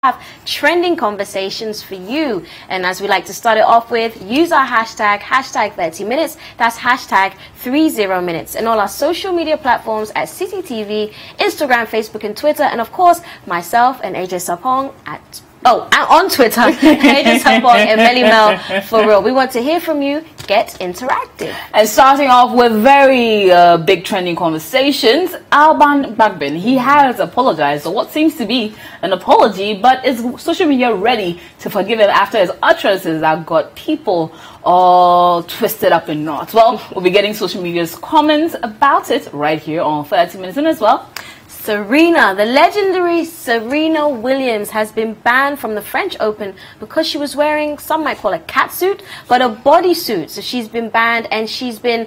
have trending conversations for you. And as we like to start it off with, use our hashtag 30 minutes. That's hashtag 30 minutes. And all our social media platforms at City TV, Instagram, Facebook, and Twitter. And of course, myself and AJ Sapong at on Twitter, AJ Sapong and Melly Mel for real. We want to hear from you. Get interactive. And starting off with very big trending conversations, Alban Bagbin, he has apologized for what seems to be an apology, but is social media ready to forgive him after his utterances that got people all twisted up in knots? Well, we'll be getting social media's comments about it right here on 30 Minutes In as well. Serena, the legendary Serena Williams, has been banned from the French Open because she was wearing, some might call it catsuit, but a bodysuit. So she's been banned, and she's been,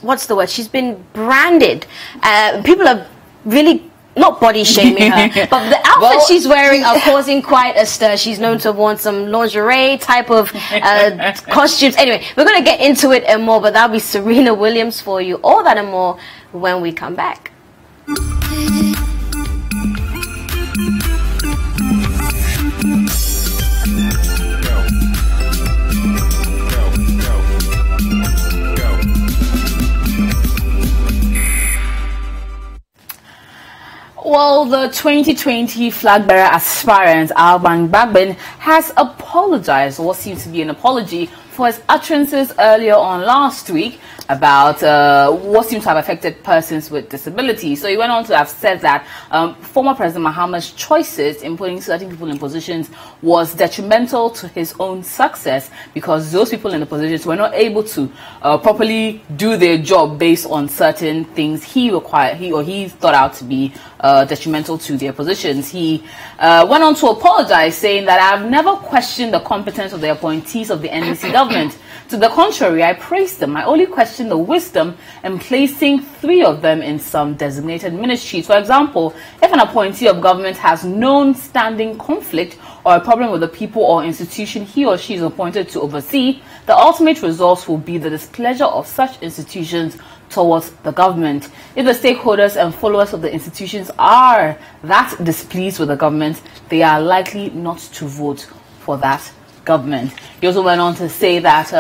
what's the word? She's been branded. People are really not body shaming her, but the outfits she's wearing are causing quite a stir. She's known to have worn some lingerie type of costumes. Anyway, we're going to get into it and more, but that'll be Serena Williams for you. All that and more when we come back. Well, the 2020 flag bearer aspirant Alban Bagbin has apologized, or what seems to be an apology, for his utterances earlier on last week about what seems to have affected persons with disabilities. So he went on to have said that former President Mahama's choices in putting certain people in positions was detrimental to his own success, because those people in the positions were not able to properly do their job based on certain things he thought out to be detrimental to their positions. He went on to apologize, saying that I've never questioned the competence of the appointees of the NDC government. To the contrary, I praised them. I only questioned the wisdom in placing 3 of them in some designated ministries. For example, if an appointee of government has known standing conflict or a problem with the people or institution he or she is appointed to oversee, the ultimate result will be the displeasure of such institutions towards the government. If the stakeholders and followers of the institutions are that displeased with the government, they are likely not to vote for that government. He also went on to say that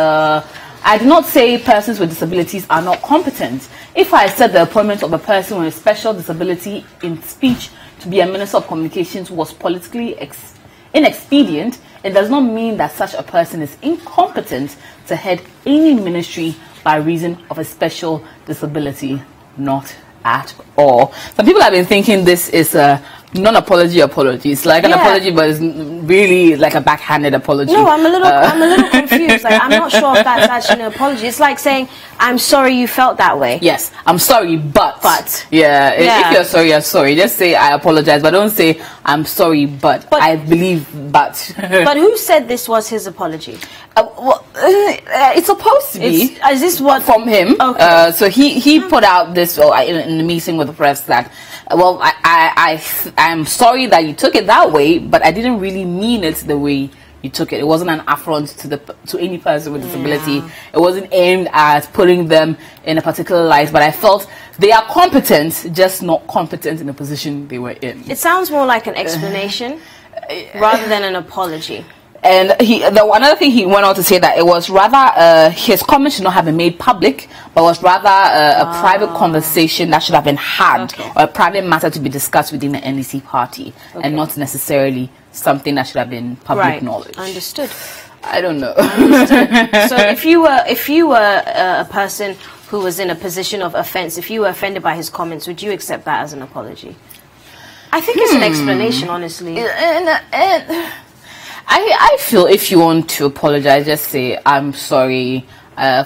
I do not say persons with disabilities are not competent. If I said the appointment of a person with a special disability in speech to be a minister of communications was politically inexpedient, it does not mean that such a person is incompetent to head any ministry by reason of a special disability. Not at all. Some people have been thinking this is a non-apology apology. It's like an apology, but it's really like a backhanded apology. No, I'm a little confused. Like, I'm not sure if that's actually an apology. It's like saying, I'm sorry you felt that way. Yes, I'm sorry, but. If you're sorry, you're sorry. Just say I apologize, but don't say I'm sorry, but I believe, but. But who said this was his apology? It's supposed to be. Is this what from him? Okay. So he put out this in the meeting with the press that, well, I'm sorry that you took it that way, but I didn't really mean it the way you took it. It wasn't an affront to any person with disability. It wasn't aimed at putting them in a particular light, but I felt they are competent, just not competent in the position they were in. It sounds more like an explanation rather than an apology. And another thing he went on to say that it was rather his comments should not have been made public, but was rather a private conversation that should have been had, or a private matter to be discussed within the NDC party, and not necessarily something that should have been public knowledge. Understood. I don't know. So if you were a person who was in a position of offense, if you were offended by his comments, would you accept that as an apology? I think it's an explanation, honestly. I feel if you want to apologize, just say, I'm sorry,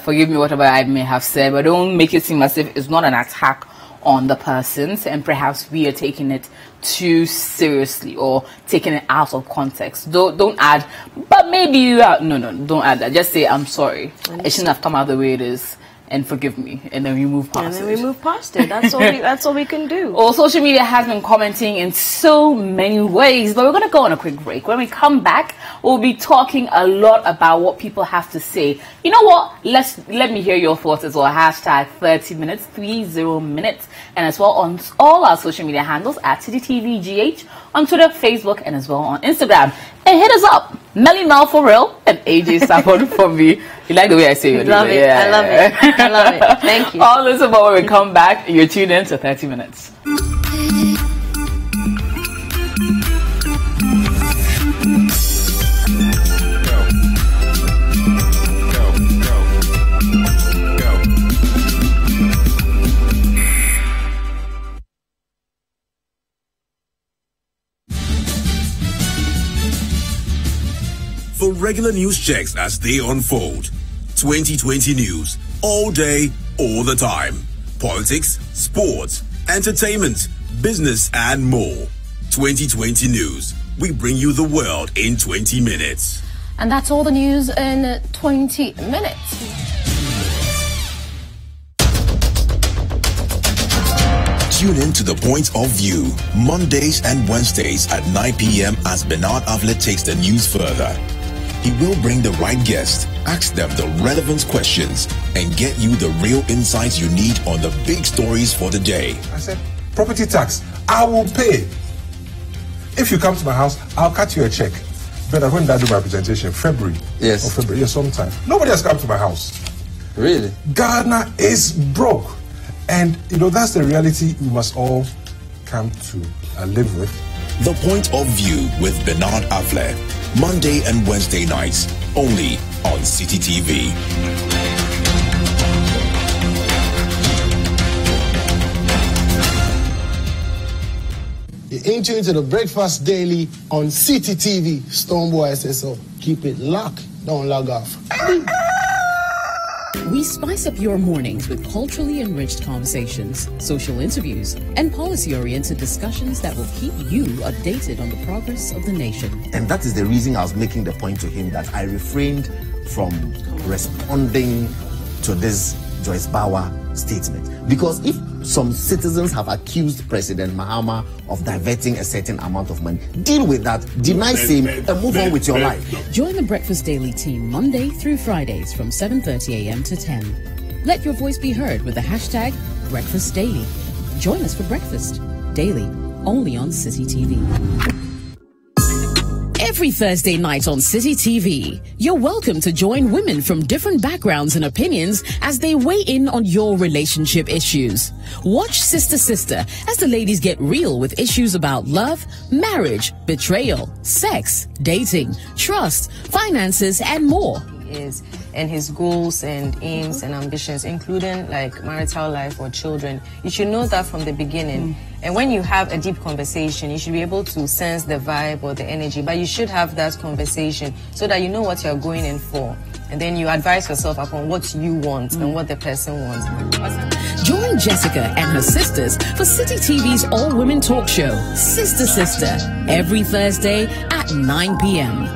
forgive me whatever I may have said, but don't make it seem as if it's not an attack on the persons, and perhaps we are taking it too seriously or taking it out of context. Don't add, but maybe you are. No, don't add that. Just say, I'm sorry. It shouldn't have come out the way it is. and forgive me, and then we move past it. And then we move past it. That's all. That's all we can do. Well, social media has been commenting in so many ways, but we're going to go on a quick break. When we come back, we'll be talking a lot about what people have to say. You know what? Let me hear your thoughts as well. Hashtag 30 minutes, 30 minutes, and as well on all our social media handles at CityTVGH on Twitter, Facebook, and as well on Instagram. And hit us up, Melly Mel for real, and AJ Stafford for me. You like the way I say it? Love it. Yeah. I love it. I love it. Thank you. All this about when we come back. You're tuned in to 30 minutes. For regular news checks as they unfold. 2020 news, all day, all the time. Politics, sports, entertainment, business, and more. 2020 news. We bring you the world in 20 minutes. And that's all the news in 20 minutes. Tune in to The Point of View, Mondays and Wednesdays at 9 p.m. as Bernard Avlet takes the news further. He will bring the right guest, ask them the relevant questions, and get you the real insights you need on the big stories for the day. I said, property tax, I will pay. If you come to my house, I'll cut you a check. But when did I do my presentation? February? Yes. Or February, yes, sometime. Nobody has come to my house. Really? Ghana is broke. And, that's the reality we must all come to live with. The Point of View with Bernard Avlet. Monday and Wednesday nights, only on City TV. You're into the Breakfast Daily on City TV. Stonebwoy says so. Keep it locked. Don't log off. We spice up your mornings with culturally enriched conversations, social interviews, and policy-oriented discussions that will keep you updated on the progress of the nation. And that is the reason I was making the point to him that I refrained from responding to this Joyce Bauer statement. Because if some citizens have accused President Mahama of diverting a certain amount of money, deal with that, deny same, and move on with your life. Join the Breakfast Daily team Monday through Fridays from 7:30 a.m. to 10. Let your voice be heard with the hashtag Breakfast Daily. Join us for breakfast daily, only on City TV. Every Thursday night on City TV, you're welcome to join women from different backgrounds and opinions as they weigh in on your relationship issues. Watch Sister Sister as the ladies get real with issues about love, marriage, betrayal, sex, dating, trust, finances, and more. Is and his goals and aims and ambitions, including like marital life or children. You should know that from the beginning. And when you have a deep conversation, you should be able to sense the vibe or the energy, but you should have that conversation so that you know what you're going in for. And then you advise yourself upon what you want and what the person wants. Join Jessica and her sisters for City TV's all-women talk show, Sister Sister, every Thursday at 9 p.m.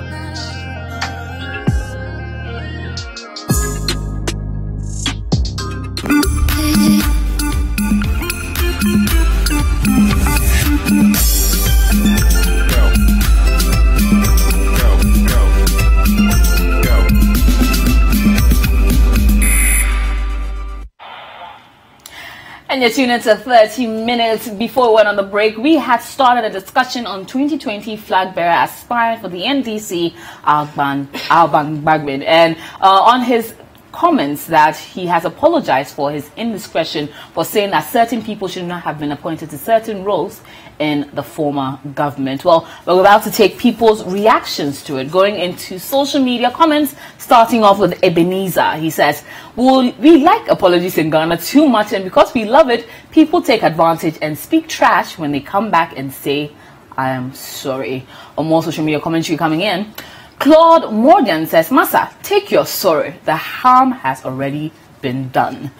And you're tuned into 30 minutes. Before we went on the break, we had started a discussion on 2020 flag bearer aspirant for the NDC, Alban Bagbin, and on his comments that he has apologized for his indiscretion for saying that certain people should not have been appointed to certain roles in the former government. Well, we're about to take people's reactions to it, going into social media comments, starting off with Ebenezer. He says, well, we like apologies in Ghana too much, and because we love it, people take advantage and speak trash when they come back and say, I am sorry. Or more social media commentary coming in. Claude Morgan says, Massa, take your sorry. The harm has already been done.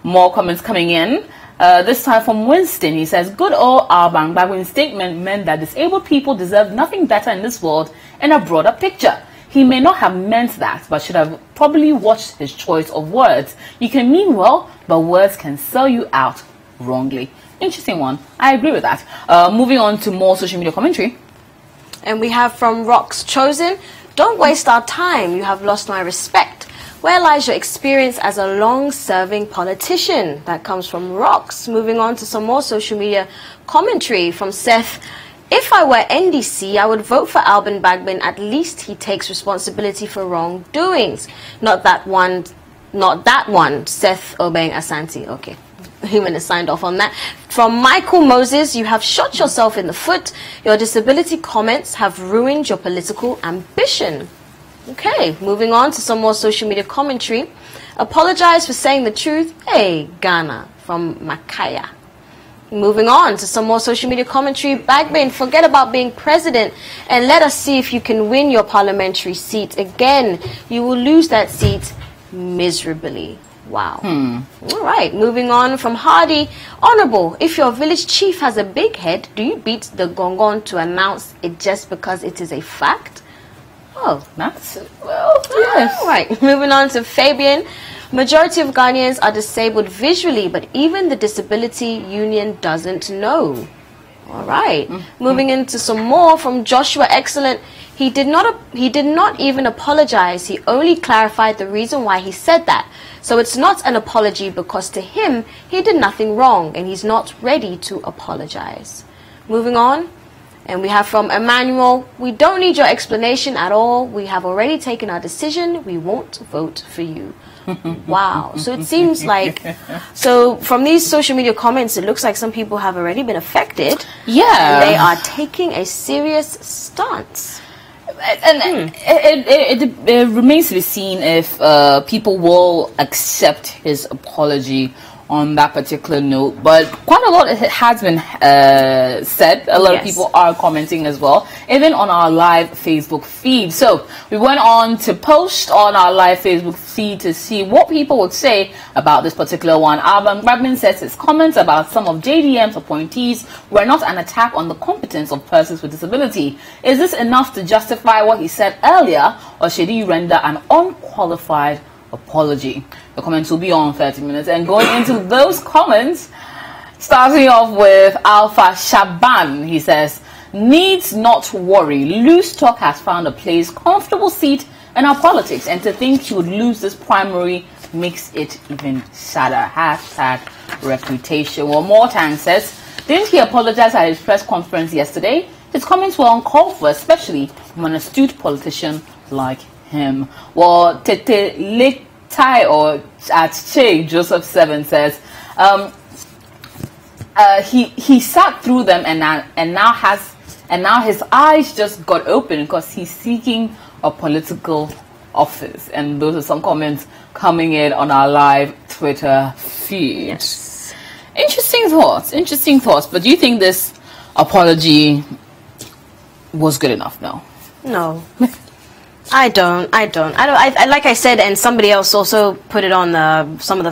More comments coming in. This time from Winston. He says, good old Alban Bagbin's statement meant that disabled people deserve nothing better in this world in a broader picture. He may not have meant that, but should have probably watched his choice of words. You can mean well, but words can sell you out wrongly. Interesting one. I agree with that. Moving on to more social media commentary. And we have from Rocks Chosen, don't waste our time. You have lost my respect. Where lies your experience as a long-serving politician? That comes from Rocks. Moving on to some more social media commentary from Seth. If I were NDC, I would vote for Alban Bagbin. At least he takes responsibility for wrongdoings. Not that one, Seth Obeng Asante. Okay. Human has signed off on that. From Michael Moses, you have shot yourself in the foot. Your disability comments have ruined your political ambition. Okay, moving on to some more social media commentary. Apologize for saying the truth. Hey, Ghana, from Makaya. Moving on to some more social media commentary. Bagbin, forget about being president and let us see if you can win your parliamentary seat again. You will lose that seat miserably. Wow. All right, moving on from Hardy. Honorable, if your village chief has a big head, do you beat the gongon to announce it just because it is a fact? Oh, that's, well, yes. All right, moving on to Fabian. Majority of Ghanaians are disabled visually, but even the disability union doesn't know. All right, moving into some more from Joshua Excellent. He did not even apologize. He only clarified the reason why he said that. So it's not an apology because to him, he did nothing wrong and he's not ready to apologize. Moving on. And we have from Emmanuel, we don't need your explanation at all. We have already taken our decision. We won't vote for you. Wow. So it seems like, so from these social media comments, it looks like some people have already been affected. Yeah. They are taking a serious stance. And it remains to be seen if people will accept his apology on that particular note, but quite a lot has been said. A lot of people are commenting as well, even on our live Facebook feed. So we went on to post on our live Facebook feed to see what people would say about this particular one. Alban Bagbin says his comments about some of JDM's appointees were not an attack on the competence of persons with disability. Is this enough to justify what he said earlier, or should he render an unqualified apology? The comments will be on 30 minutes. And going into those comments, starting off with Alpha Shaban, he says, needs not worry. Loose talk has found a place, comfortable seat in our politics, and to think he would lose this primary makes it even sadder. Hashtag reputation. Well, Mortang says, didn't he apologize at his press conference yesterday? His comments were uncalled for, especially from an astute politician like him. Well, Tete Lake Tai or at Che Joseph 7 says he sat through them and now his eyes just got open because he's seeking a political office. And those are some comments coming in on our live Twitter feed. Yes. Interesting thoughts. But do you think this apology was good enough? No. I don't. Like I said, and somebody else also put it on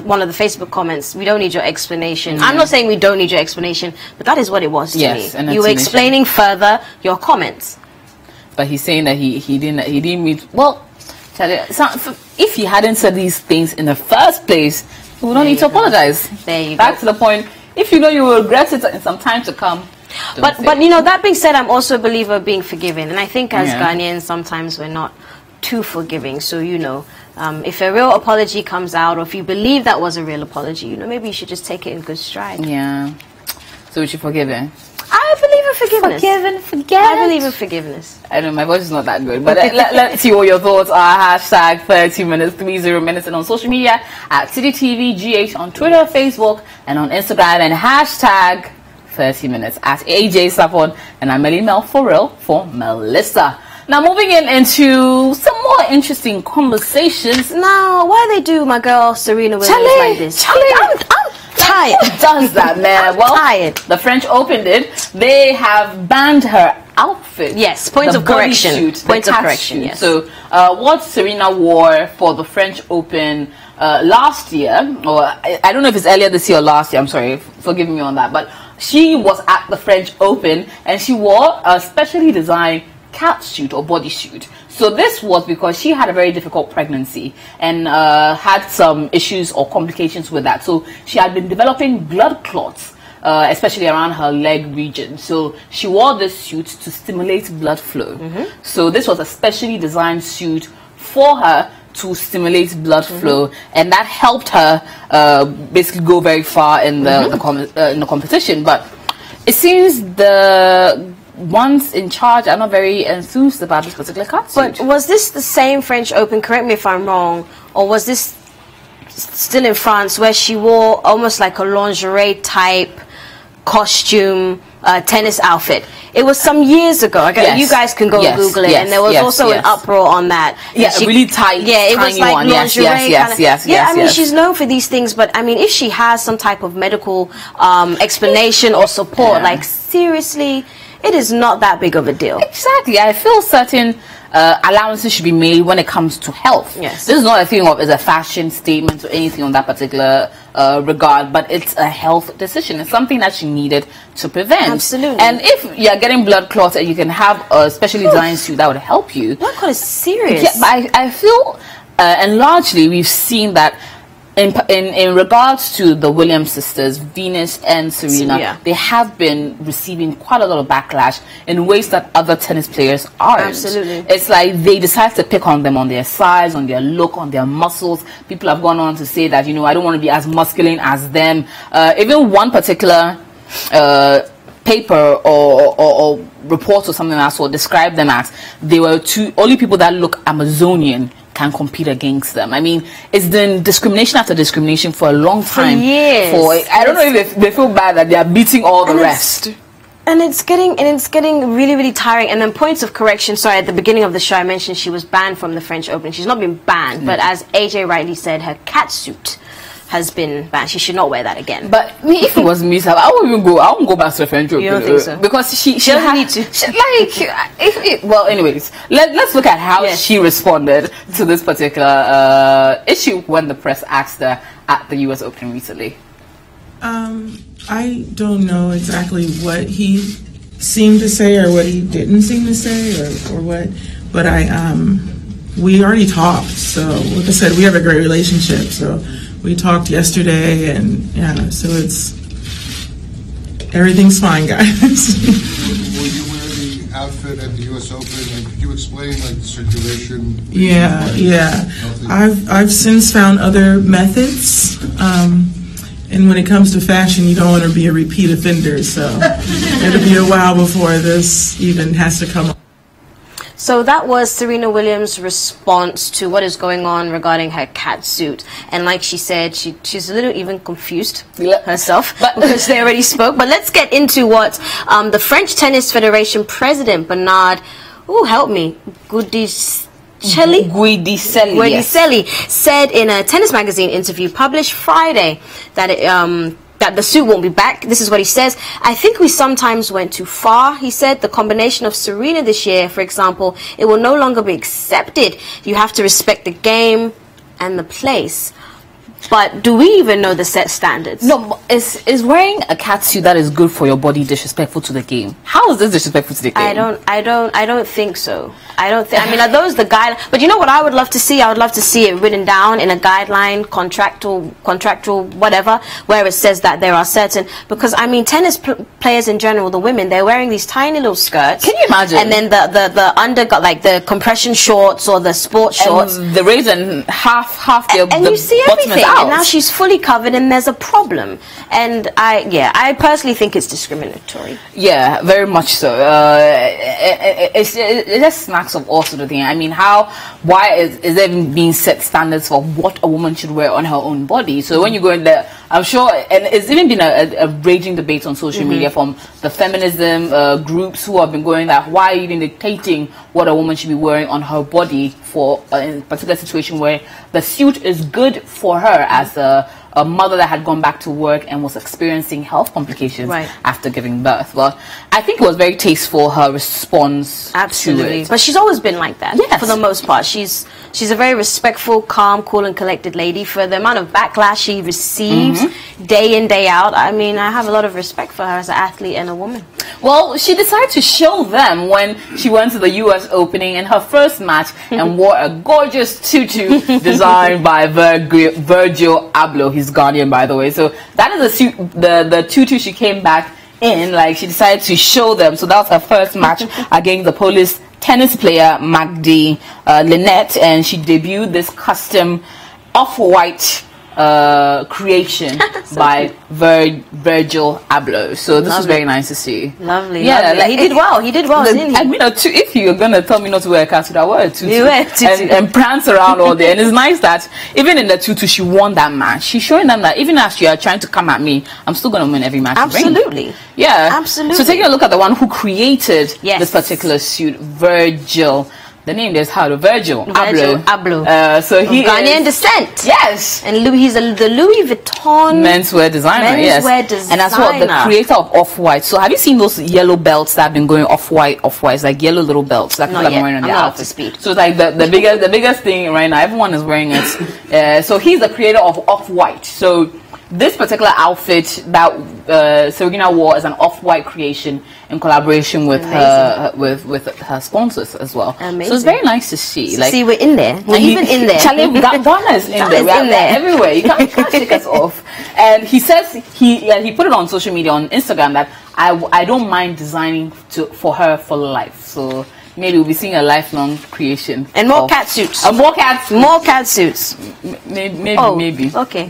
one of the Facebook comments. We don't need your explanation. I'm not saying we don't need your explanation, but that is what it was to me. You were explaining further your comments. But he's saying that he didn't mean. Well, if he hadn't said these things in the first place, he would not need to apologize. There you go. Back to the point. If you know you will regret it in some time to come. But you know, that being said, I'm also a believer of being forgiven, and I think as Ghanaians sometimes we're not too forgiving. So you know, if a real apology comes out, or if you believe that was a real apology, you know, maybe you should just take it in good stride. Yeah. So we should forgive him. I believe in forgiveness. I believe in forgiveness. I know my voice is not that good, but let's see what your thoughts are. Hashtag 30 minutes, 30 minutes, and on social media at CityTVGH on Twitter, Facebook, and on Instagram, and hashtag 30 minutes at AJ Sapon, and I'm Melly Mel for real for Melissa. Now moving into some more interesting conversations. Now, why they do my girl Serena Williams like this? I'm tired. Who does that, man? Well, tired. The French Open did. They have banned her outfit. Yes, points of correction. Points of correction, yes. So what Serena wore for the French Open last year, or I don't know if it's earlier this year or last year, I'm sorry, forgive me on that, but she was at the French Open and she wore a specially designed catsuit or bodysuit. So this was because she had a very difficult pregnancy and had some issues or complications with that. So she had been developing blood clots, especially around her leg region. So she wore this suit to stimulate blood flow. So this was a specially designed suit for her to stimulate blood flow, and that helped her basically go very far in the competition. But it seems the ones in charge are not very enthused about this particular catsuit. But was this the same French Open, correct me if I'm wrong, or was this still in France where she wore almost like a lingerie type costume tennis outfit? It was some years ago. You guys can go and Google it, and there was also an uproar on that. Really tight. Yeah, it was like lingerie. I mean, she's known for these things, but I mean, if she has some type of medical explanation or support, like seriously, it is not that big of a deal. Exactly. I feel certain allowances should be made when it comes to health. Yes. This is not a thing of as a fashion statement or anything on that particular regard, but it's a health decision. It's something that she needed to prevent. Absolutely. And if you're getting blood clots and you can have a specially designed suit that would help you. Blood clot is serious. Yeah, but I feel, and largely we've seen that in regards to the Williams sisters, Venus and Serena, they have been receiving quite a lot of backlash in ways that other tennis players aren't. Absolutely. It's like they decide to pick on them on their size, on their look, on their muscles. People have gone on to say that, you know, I don't want to be as masculine as them. Even one particular paper or report or something else will describe them as they were only people that look Amazonian can compete against them. I mean, it's been discrimination after discrimination for a long time. For years. I don't know if they feel bad that they are beating all the rest. And it's getting really, really tiring. And then points of correction. Sorry, at the beginning of the show, I mentioned she was banned from the French Open. She's not been banned, but as AJ rightly said, her catsuit has been banned. She should not wear that again. But if it was me, I won't go back to the French Open. You don't think so? Because she doesn't need to. Well, anyways, let's look at how she responded to this particular issue when the press asked her at the US Open recently. I don't know exactly what he seemed to say or what he didn't seem to say or what, but we already talked. So like I said, we have a great relationship. So we talked yesterday, and so everything's fine, guys. Will you wear the outfit at the U.S. Open? And could you explain like the circulation? Yeah. I've since found other methods, and when it comes to fashion, you don't want to be a repeat offender. So it'll be a while before this even has to come up. So that was Serena Williams' response to what is going on regarding her catsuit. And like she said, she's a little even confused herself because they already spoke. But let's get into what the French Tennis Federation President Bernard, help me, Guidicelli said in a tennis magazine interview published Friday that that the suit won't be back. This is what he says. I think we sometimes went too far, he said. The combination of Serena this year, for example, it will no longer be accepted. You have to respect the game and the place. But do we even know the set standards? No, is wearing a catsuit that is good for your body disrespectful to the game? How is this disrespectful to the game? I don't think so. I mean, are those the guidelines? But you know what I would love to see? I would love to see it written down in a guideline, contractual, whatever, where it says that there are certain, because I mean, tennis players in general, the women, they're wearing these tiny little skirts. Can you imagine? And then the under got like the compression shorts or the sports shorts. And the reason half and you see everything. And now she's fully covered, and there's a problem. And I personally think it's discriminatory. Yeah, very much so. It just smacks of all sort of things. I mean, why is there even being set standards for what a woman should wear on her own body? So when you go in there, I'm sure, and it's even been a raging debate on social media from the feminism groups who have been going that why are you even dictating what a woman should be wearing on her body for a particular situation where the suit is good for her as a a mother that had gone back to work and was experiencing health complications after giving birth. Well, I think it was very tasteful, her response to it. But she's always been like that, for the most part. She's a very respectful, calm, cool, and collected lady. For the amount of backlash she receives day in, day out, I mean, I have a lot of respect for her as an athlete and a woman. Well, she decided to show them when she went to the U.S. Opening in her first match and wore a gorgeous tutu designed by Virgil Abloh. He's Ghanaian, by the way. So that is the tutu she came back in. Like, she decided to show them. So that was her first match against the Polish tennis player Magdi Linette, and she debuted this custom off-white creation by Virgil Abloh. So this was very nice to see. Lovely. Like, he did well. He did well, didn't he? I mean, if you're gonna tell me not to wear a catsuit, I wear a tutu and prance around all day. And it's nice that even in the tutu, she won that match. She's showing them that even as you are trying to come at me, I'm still gonna win every match. Absolutely. Yeah. Absolutely. So taking a look at the one who created this particular suit, Virgil. The name is Virgil Abloh. So he Ghanaian descent. Yes. And he's the Louis Vuitton menswear designer. Designer. And that's what the creator of Off-White. So have you seen those yellow belts that have been going Off-White? It's like yellow little belts that people have been wearing on their outfits. So it's like the biggest thing right now. Everyone is wearing it. So he's the creator of Off-White. So this particular outfit that Serena wore is an Off-White creation in collaboration with her sponsors as well. Amazing. So it's very nice to see. See, we're in there. We're even in there. Charlie, Ghana is in there. We're everywhere. You can't shake us off. And he says he put it on social media, on Instagram, that I don't mind designing for her for life. So maybe we'll be seeing a lifelong creation. And more cat suits. More cat suits. Maybe. Okay.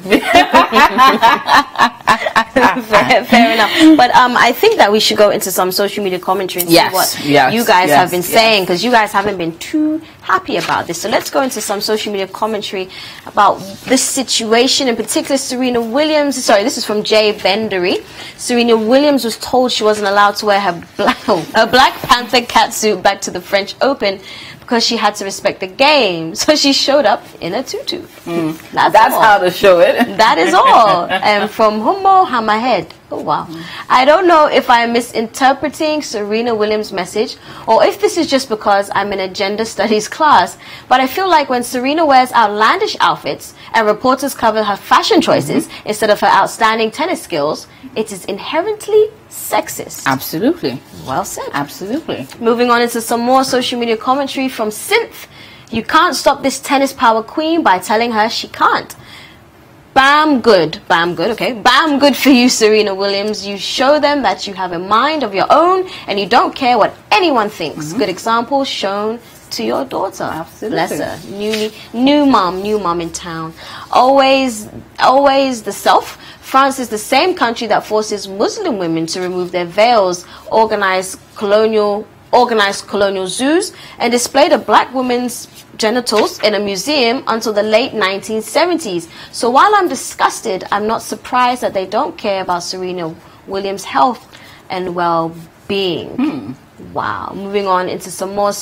Fair enough. But I think that we should go into some social media commentary and see what you guys have been saying, because you guys haven't been too happy about this. So let's go into some social media commentary about this situation, in particular Serena Williams. Sorry, this is from Jay Bendery. Serena Williams was told she wasn't allowed to wear her Black Panther catsuit back to the French Open because she had to respect the game. So she showed up in a tutu. That's how to show it. That is all. And from Humbo Hamahed. Oh, wow. I don't know if I'm misinterpreting Serena Williams' message or if this is just because I'm in a gender studies class, but I feel like when Serena wears outlandish outfits and reporters cover her fashion choices instead of her outstanding tennis skills, it is inherently sexist. Absolutely. Well said. Absolutely. Moving on into some more social media commentary from Synth. You can't stop this tennis power queen by telling her she can't. Bam good, okay. Bam good for you, Serena Williams. You show them that you have a mind of your own and you don't care what anyone thinks. Good example shown to your daughter. Absolutely. Bless her. New mom in town. Always the self. France is the same country that forces Muslim women to remove their veils, organized colonial zoos, and displayed a black woman's genitals in a museum until the late 1970s. So while I'm disgusted, I'm not surprised that they don't care about Serena Williams' health and well-being. Wow. Moving on into some more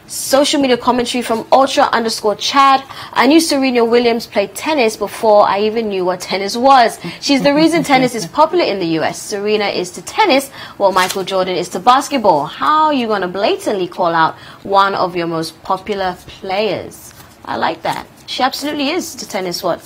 social media commentary from Ultra_Chad. I knew Serena Williams played tennis before I even knew what tennis was. She's the reason tennis is popular in the US. Serena is to tennis what Michael Jordan is to basketball. How are you going to blatantly call out one of your most popular players? I like that. She absolutely is to tennis what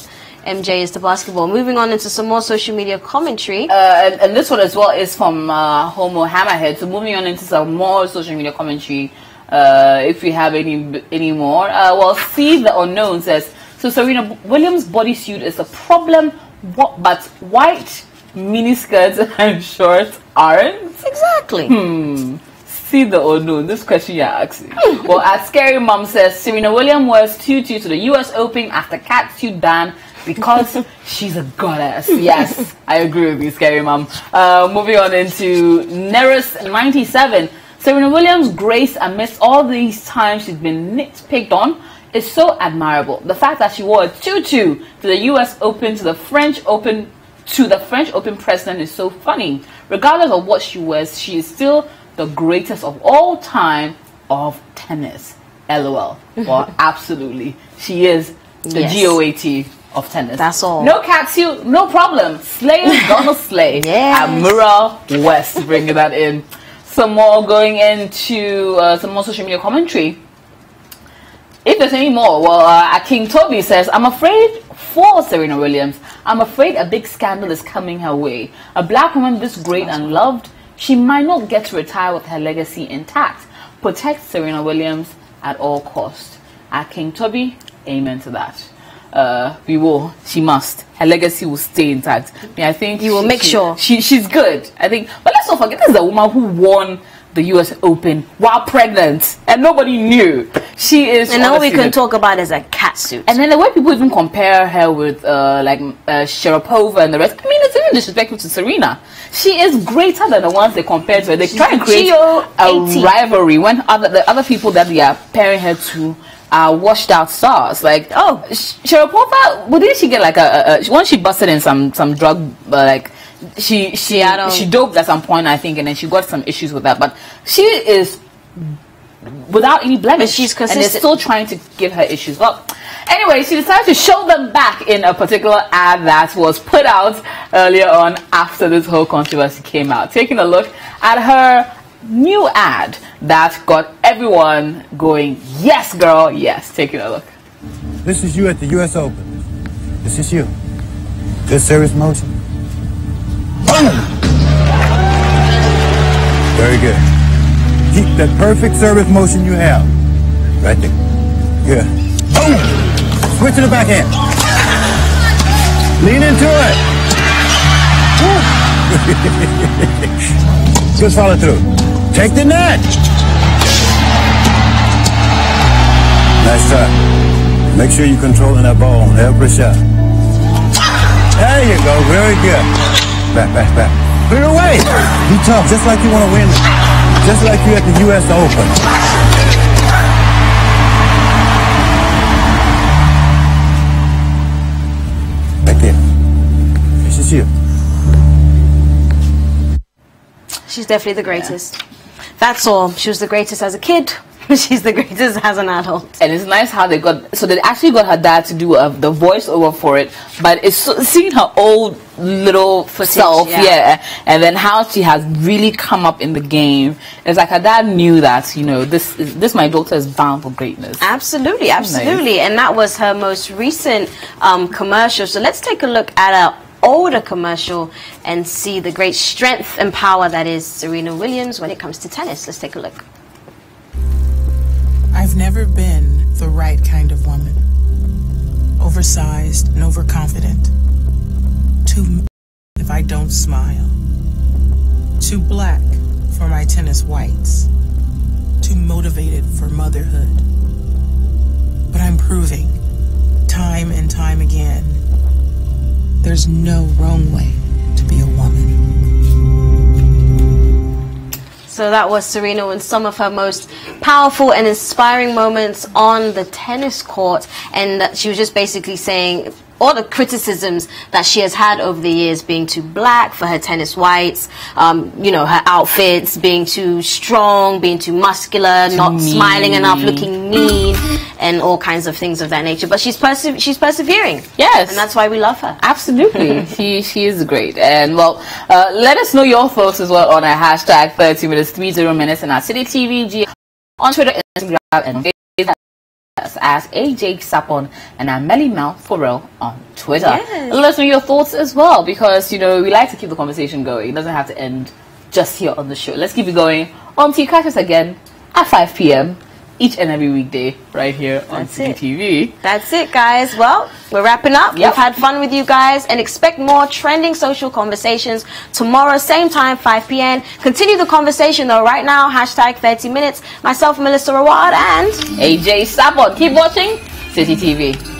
MJ is to basketball. Moving on into some more social media commentary. And this one as well is from Homo Hammerhead. So moving on into some more social media commentary. If we have any more. Well, See the Unknown says, so Serena Williams' bodysuit is a problem, but white miniskirts and shorts aren't? Exactly. See the Unknown. This question you're asking. Well, as Scary Mom says, Serena Williams wears tutu to the US Open after catsuit ban because she's a goddess. Yes, I agree with you, Scary Mom. Moving on into Neris97. Serena Williams' grace amidst all these times she's been nitpicked on is so admirable. The fact that she wore a tutu to the US Open, to the French Open president is so funny. Regardless of what she wears, she is still the greatest of all time of tennis. LOL. Well, absolutely. She is the GOAT of tennis. That's all. No catsuit, no problem. Slayer's gonna slay. Yeah. Amira West bringing that in. Some more going into some more social media commentary. If there's any more, well, King Toby says, I'm afraid for Serena Williams. I'm afraid a big scandal is coming her way. A black woman this great and loved, she might not get to retire with her legacy intact. Protect Serena Williams at all costs. King Toby, amen to that. We will. She must. Her legacy will stay intact. I think you will make sure she's good. I think. But let's not forget, this is a woman who won the U.S. Open while pregnant, and nobody knew. She is. And all we can talk about is a catsuit. And then the way people even compare her with Sharapova and the rest. I mean, it's even disrespectful to Serena. She is greater than the ones they compare to her. They try and create a rivalry when the other people that they are pairing her to are washed out stars. Like, oh, Sharapova, well, didn't she get like once she busted in some drug she doped at some point, I think, and then she got some issues with that. But she is without any blemish. But she's consistent. And they're still trying to give her issues. Well, anyway, she decided to show them back in a particular ad that was put out earlier on after this whole controversy came out. Taking a look at her new ad that got everyone going, yes, girl, yes. Taking a look. This is you at the U.S. Open. This is you. Good service motion. Boom! Very good. Keep that perfect service motion you have. Right there. Good. Boom! Switch to the backhand. Lean into it. Good follow through. Take the net. Nice try. Make sure you're controlling that ball on every shot. There you go. Very good. Back, back, back. Put it away. Be tough, just like you want to win. Just like you at the U.S. Open. Right there. This is you. She's definitely the greatest. That's all. She was the greatest as a kid. She's the greatest as an adult. And it's nice how they actually got her dad to do the voiceover for it, but it's seeing her old little self, yeah, and then how she has really come up in the game. It's like her dad knew that, you know, this my daughter is bound for greatness. Absolutely, absolutely. Nice. And that was her most recent commercial. So let's take a look at her older commercial and see the great strength and power that is Serena Williams when it comes to tennis. Let's take a look. I've never been the right kind of woman. Oversized and overconfident. Too if I don't smile. Too black for my tennis whites. Too motivated for motherhood. But I'm proving, time and time again, there's no wrong way to be a woman. So that was Serena in some of her most powerful and inspiring moments on the tennis court. And she was just basically saying all the criticisms that she has had over the years, being too black for her tennis whites, you know, her outfits, being too strong, being too muscular, not smiling enough, looking mean, and all kinds of things of that nature. But she's persevering. Yes. And that's why we love her. Absolutely. she is great. And, well, let us know your thoughts as well on our hashtag 30 minutes, 30 minutes, and our City TV on Twitter, Instagram, and Facebook as AJ Sapon, and I'm Melly Mel Forel on Twitter. Yes. Let us know your thoughts as well, because, you know, we like to keep the conversation going. It doesn't have to end just here on the show. Let's keep it going until you catch us again at 5 p.m. each and every weekday right here on CCTV. That's it, guys. Well, we're wrapping up. We've had fun with you guys, and expect more trending social conversations tomorrow, same time, 5 p.m. Continue the conversation, though, right now, hashtag 30 minutes. Myself, Melissa Rawad, and AJ Sapon. Keep watching CCTV.